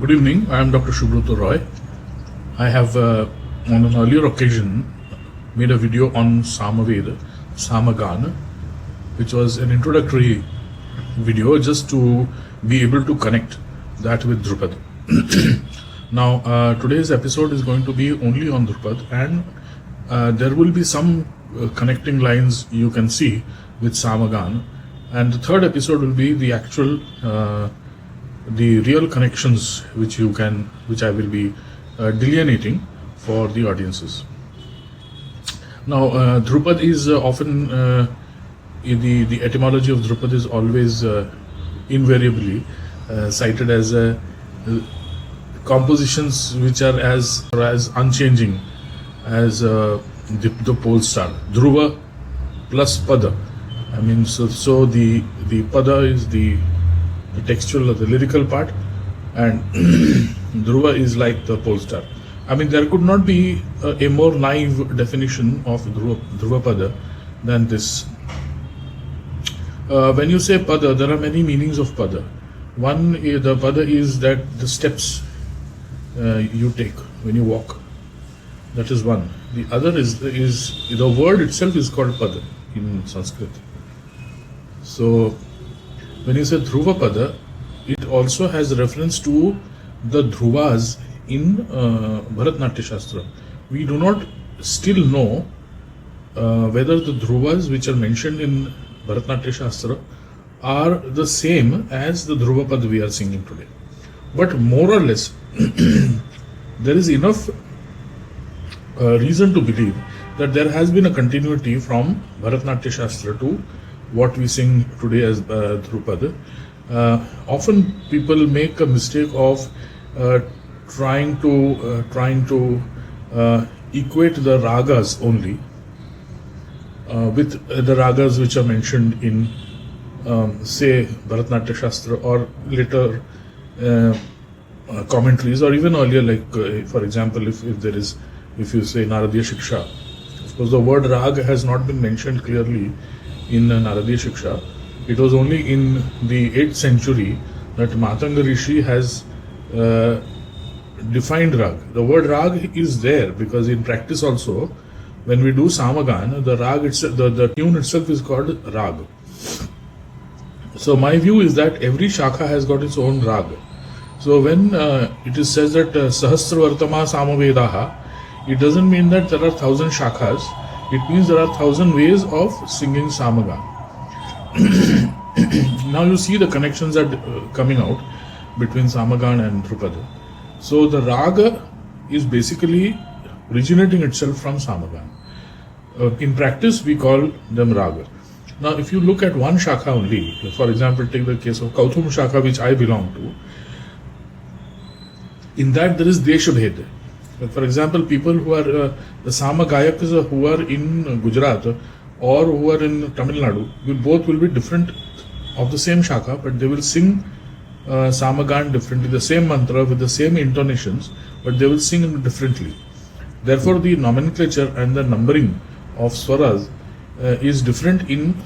Good evening, I am Dr. Shubhrata Roy. I have on an earlier occasion made a video on Sāmaveda, Sāmagana, which was an introductory video just to be able to connect that with Dhrupad. Now today's episode is going to be only on Dhrupad, and there will be some connecting lines you can see with Sāmagana, and the third episode will be the actual the real connections which I will be delineating for the audiences. Now Dhrupad is often the etymology of Dhrupad is always invariably cited as compositions which are as unchanging as the pole star. Dhruva plus Pada. I mean, so the Pada is the textual or the lyrical part, and Dhruva is like the pole star. I mean, there could not be a more naive definition of Dhruva Pada than this. When you say Pada, there are many meanings of Pada. One, the Pada is that the steps you take when you walk. That is one. The other is the word itself is called Pada in Sanskrit. So when you say Dhruva Pada, it also has reference to the Dhruvas in Bharatnaट्य Shastra. We do not still know whether the Dhruvas which are mentioned in Bharatnaट्य Shastra are the same as the Dhruva Pada we are singing today. But more or less, there is enough reason to believe that there has been a continuity from Bharatnaट्य Shastra to what we sing today as Dhrupad. Often people make a mistake of trying to equate the ragas only with the ragas which are mentioned in say Bharatnaट्य Shastra or later commentaries, or even earlier, like for example, if you say Naradiya Shiksha. Of course, the word rag has not been mentioned clearly in Naradiya Shiksha. It was only in the 8th century that Matanga Rishi has defined rag. The word rag is there because in practice also, when we do Sāmagan, the rag itself, the tune itself is called rag. So my view is that every shakha has got its own rag. So when it is says that Sahasravartama Sāmavedaha, it doesn't mean that there are 1,000 shakhas. It means there are 1,000 ways of singing Sāmagan. Now you see the connections are coming out between Sāmagan and Dhrupad. So the raga is basically originating itself from Sāmagan. In practice, we call them raga. Now, if you look at one shakha only, for example, take the case of Kauthum Shakha, which I belong to. In that, there is Deshabhed. For example, people who are the Sama Gayakas who are in Gujarat or who are in Tamil Nadu, both will be different of the same shakha, but they will sing Sāmagan differently, the same mantra with the same intonations, but they will sing differently. Therefore, the nomenclature and the numbering of swaras is different in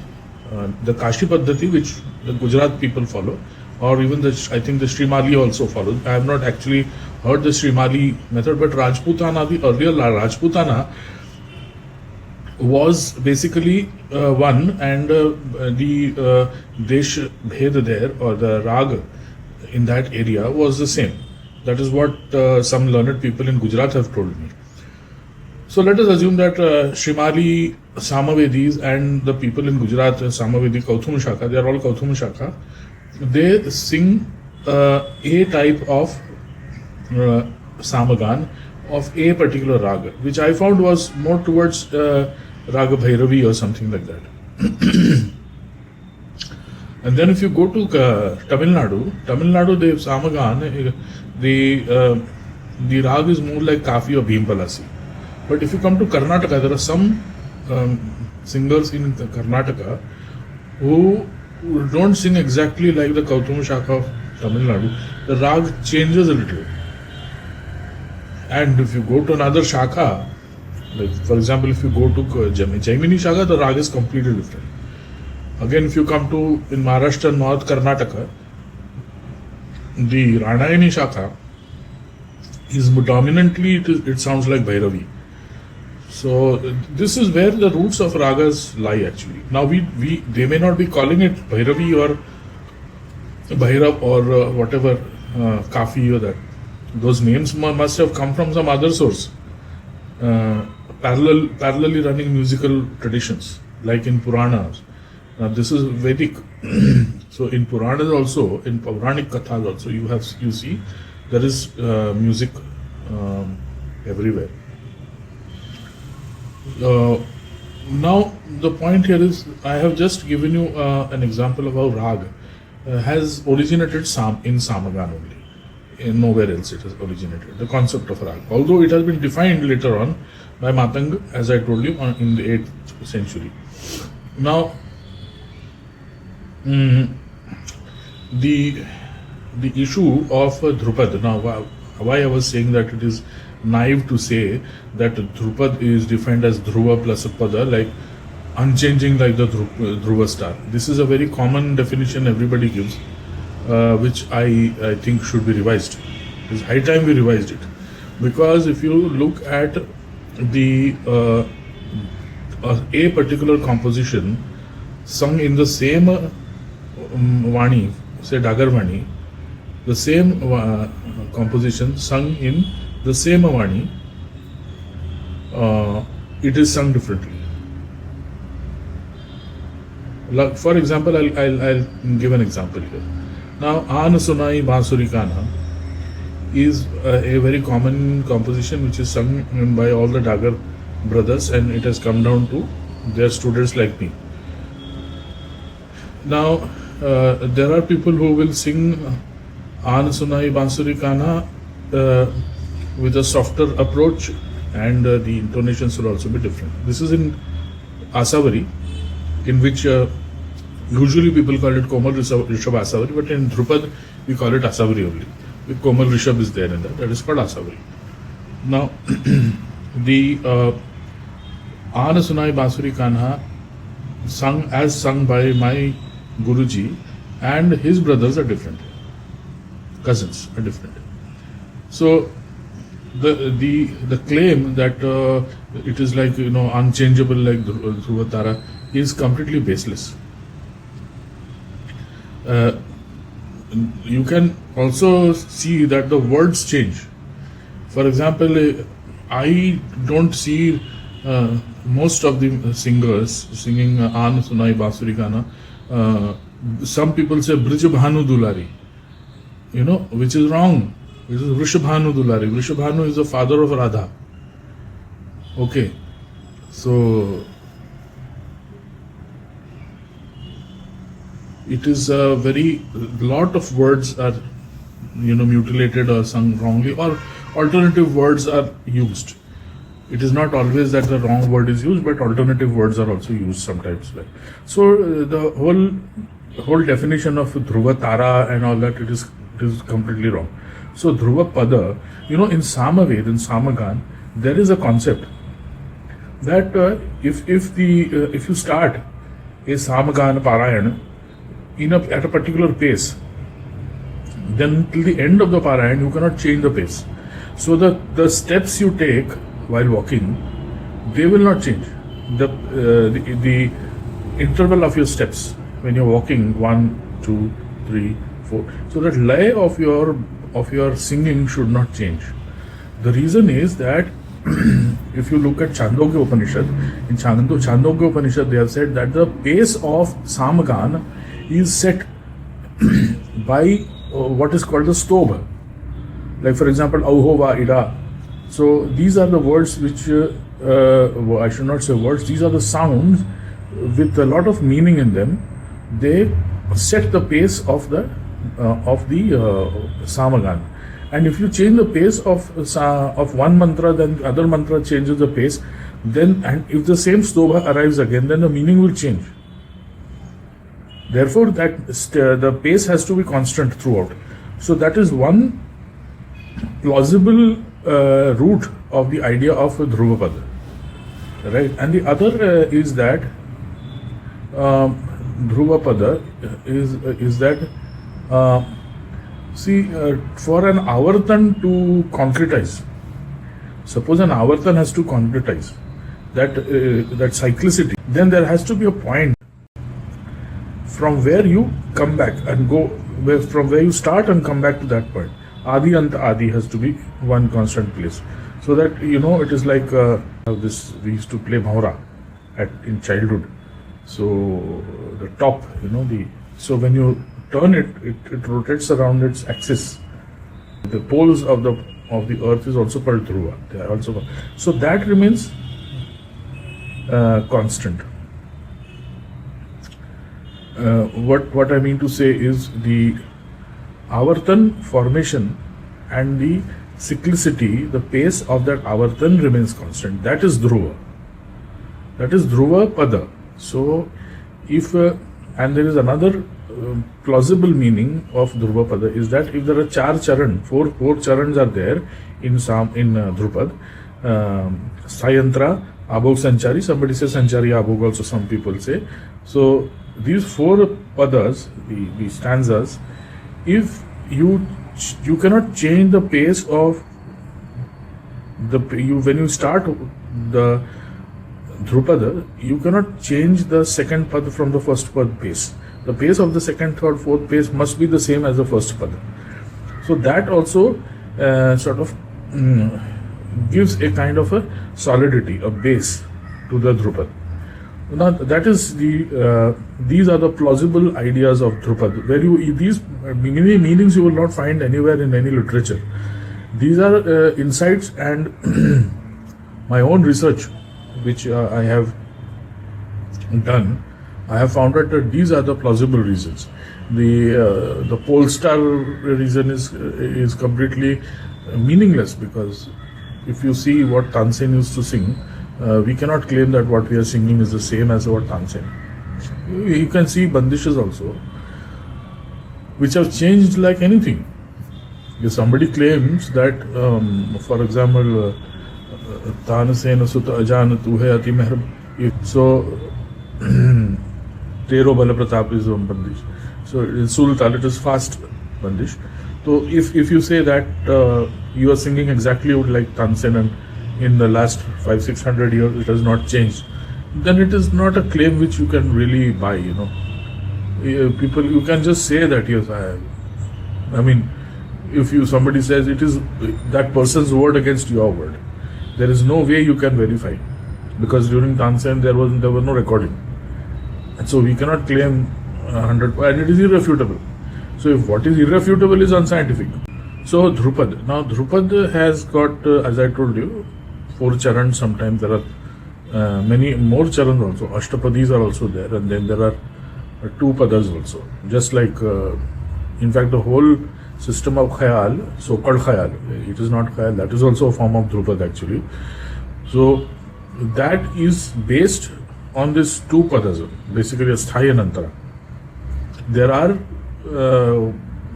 the Kashi Paddhati, which the Gujarat people follow, or even I think the Srimali also follows. I have not actually heard the Srimali method, but Rajputana, the earlier Rajputana, was basically one, and the Desh Bhed there, or the Rag in that area was the same. That is what some learned people in Gujarat have told me. So let us assume that Shrimali Sāmavedis and the people in Gujarat, Sāmavedi Kauthum Shakha, they are all Kauthum Shakha. They sing a type of Sāmagan of a particular raga, which I found was more towards Raga Bhairavi or something like that. And then if you go to Tamil Nadu, they Samagan, the rag is more like Kafi or Bhimpalasi. But if you come to Karnataka, there are some singers in Karnataka who don't sing exactly like the Kautama Shaka of Tamil Nadu. The rag changes a little. And if you go to another Shaka, like for example, if you go to Jaimini Shaka, the rag is completely different. Again, if you come to in Maharashtra, North Karnataka, the Ranayani Shaka is dominantly, it sounds like Bhairavi. So this is where the roots of ragas lie actually. Now they may not be calling it Bhairavi or Bhairav or whatever, Kafi or that. Those names must have come from some other source. Parallelly running musical traditions, like in Puranas. Now this is Vedic. So in Puranas also, in Puranic Kathas also, you see there is music everywhere. Now the point here is, I have just given you an example of how rag has originated in Samagan only. In nowhere else it has originated, the concept of rag. Although it has been defined later on by Matang, as I told you, in the 8th century. Now, the issue of Dhrupad. Now, why I was saying that it is naive to say that Dhrupad is defined as Dhruva plus a Pada, like unchanging like the Dhruva star. This is a very common definition everybody gives, which I think should be revised. It's high time we revised it. Because if you look at a particular composition sung in the same Vani, say Dagar Vani, the same composition sung in the same Vani, it is sung differently. Like, for example, I'll give an example here. Now, Aan Sunai Bansuri Kana is a very common composition which is sung by all the Dagar brothers, and it has come down to their students like me. Now, there are people who will sing Aan Sunai Bansuri Kana with a softer approach, and the intonations will also be different. This is in Asavari, in which usually people call it Komal Rishabh Asavari, but in Dhrupad we call it Asavari only. The Komal Rishabh is there in that is called Asavari. Now, the Aan Sunai Bansuri Kanha sung by my Guruji, and his brothers are different. Cousins are different. So the claim that it is like, unchangeable like Dhruva Tara is completely baseless. You can also see that the words change. For example, I don't see most of the singers singing Aan Sunai Bansuri Kana. Some people say Brijabhanu Dulari, which is wrong. It is Vrishabhanu Dulari. Vrishabhanu is the father of Radha. Okay, so it is a lot of words are mutilated or sung wrongly, or alternative words are used. It is not always that the wrong word is used, but alternative words are also used sometimes. So the whole definition of Dhruva Tara and all that, it is completely wrong. So Dhruva Pada, in Sāmaveda, in Sāmagan, there is a concept that if you start a Sāmagan Parayana at a particular pace, then till the end of the Parayana you cannot change the pace. So the steps you take while walking, they will not change. The interval of your steps when you're walking, 1, 2, 3, 4. So that lay of your singing should not change. The reason is that if you look at Chandogya Upanishad, in Chandogya Upanishad they have said that the pace of Samagan is set by what is called the stobha. Like for example, Auhova Ida. So these are the words which I should not say words, these are the sounds with a lot of meaning in them. They set the pace of the Sāmagan. And if you change the pace of one mantra, then the other mantra changes the pace. Then, and if the same stobha arrives again, then the meaning will change. Therefore, the pace has to be constant throughout. So that is one plausible root of the idea of Dhruvapada, right? And the other is that Dhruvapada is that for an avartan to concretize, suppose an avartan has to concretize that cyclicity, then there has to be a point from where you come back and go, from where you start and come back to that point. Adi and Adi has to be one constant place. So that, it is like we used to play Bhaura in childhood. So the top, so when you turn it rotates around its axis. The poles of the earth is also called Dhruva. They are also called. So that remains constant. What I mean to say is the avartan formation and the cyclicity, the pace of that avartan remains constant. That is Dhruva. That is Dhruva Pada. So, and there is another plausible meaning of Dhruva Pada is that if there are four charans are there in Dhrupad, Sayantra, Abhog Sanchari, somebody says Sanchari Abhog also, some people say. So, these four padas, the stanzas, if you cannot change the pace of when you start the Dhrupada, you cannot change the second pad from the first pad pace. The pace of the second, third, fourth pace must be the same as the first pada. So that also sort of gives a kind of a solidity, a base to the Dhrupad. Now that is these are the plausible ideas of Dhrupad, where these many meanings you will not find anywhere in any literature. These are insights and my own research, which I have done. I have found out that these are the plausible reasons. The pole star reason is completely meaningless, because if you see what Tansen used to sing, we cannot claim that what we are singing is the same as what Tansen. You can see bandishes also, which have changed like anything. If somebody claims that, for example, Tansen Sut Ajan Tuhe Ati Mehrab, so Tero Bala Pratap is one bandish. So in Sultal it is fast bandish. So if you say that you are singing exactly like Tansen and in the last 500-600 years it has not changed, then it is not a claim which you can really buy. People, you can just say that yes, I mean, if somebody says it is that person's word against your word, there is no way you can verify, because during Tansen there was no recording, and so we cannot claim 100, and it is irrefutable. So if what is irrefutable is unscientific. So Dhrupad. Now Dhrupad has got, as I told you, 4 charans. Sometimes there are many more charans also. Ashtapadis are also there, and then there are 2 padas also. Just like, in fact, the whole system of Khayal, so-called Khayal, it is not Khayal, that is also a form of Dhrupad actually. So that is based on this 2 padas, basically a Sthaya and Antara. There are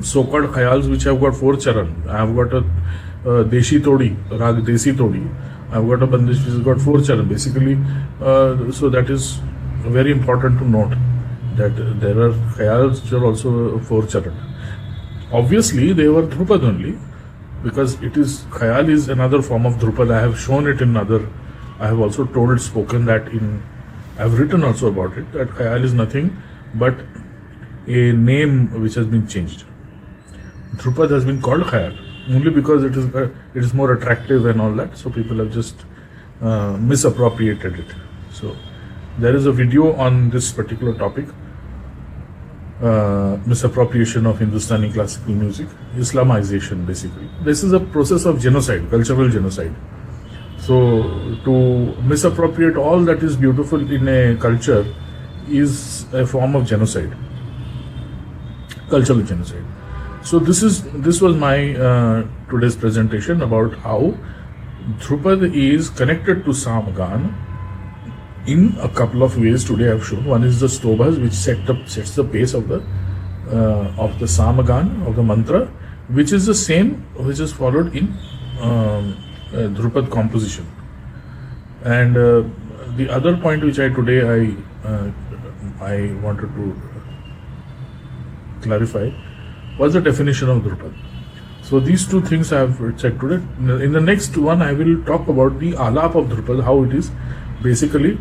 so-called Khayals which have got 4 charan. I have got a Deshi Todi, Rag Desi Todi. I have got a Bandish which has got 4 charan. Basically, so that is very important to note that there are Khayals which are also 4 charan. Obviously, they were Dhrupad only, because it is, Khayal is another form of Dhrupad. I have shown it in other, I have also spoken that I have written also about it, that Khayal is nothing but a name which has been changed. Dhrupad has been called Khayal only because it is more attractive and all that, so people have just misappropriated it. So there is a video on this particular topic, misappropriation of Hindustani classical music, Islamization basically. This is a process of genocide, cultural genocide. So to misappropriate all that is beautiful in a culture is a form of genocide, cultural genocide. So this was my today's presentation about how Dhrupad is connected to Sāmagāna in a couple of ways. Today I have shown. One is the stobhas, which sets the pace of the Sāmagāna, of the mantra, which is the same which is followed in Dhrupad composition. And the other point which I wanted to clarify was the definition of Dhrupad. So these two things I have checked today. In the next one, I will talk about the alap of Dhrupad, how it is basically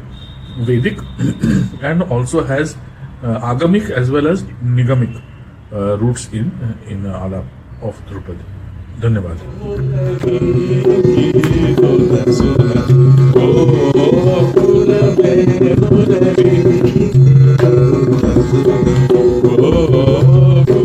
Vedic and also has agamic as well as nigamic roots in alap of Dhrupad. धन्यवाद. Oh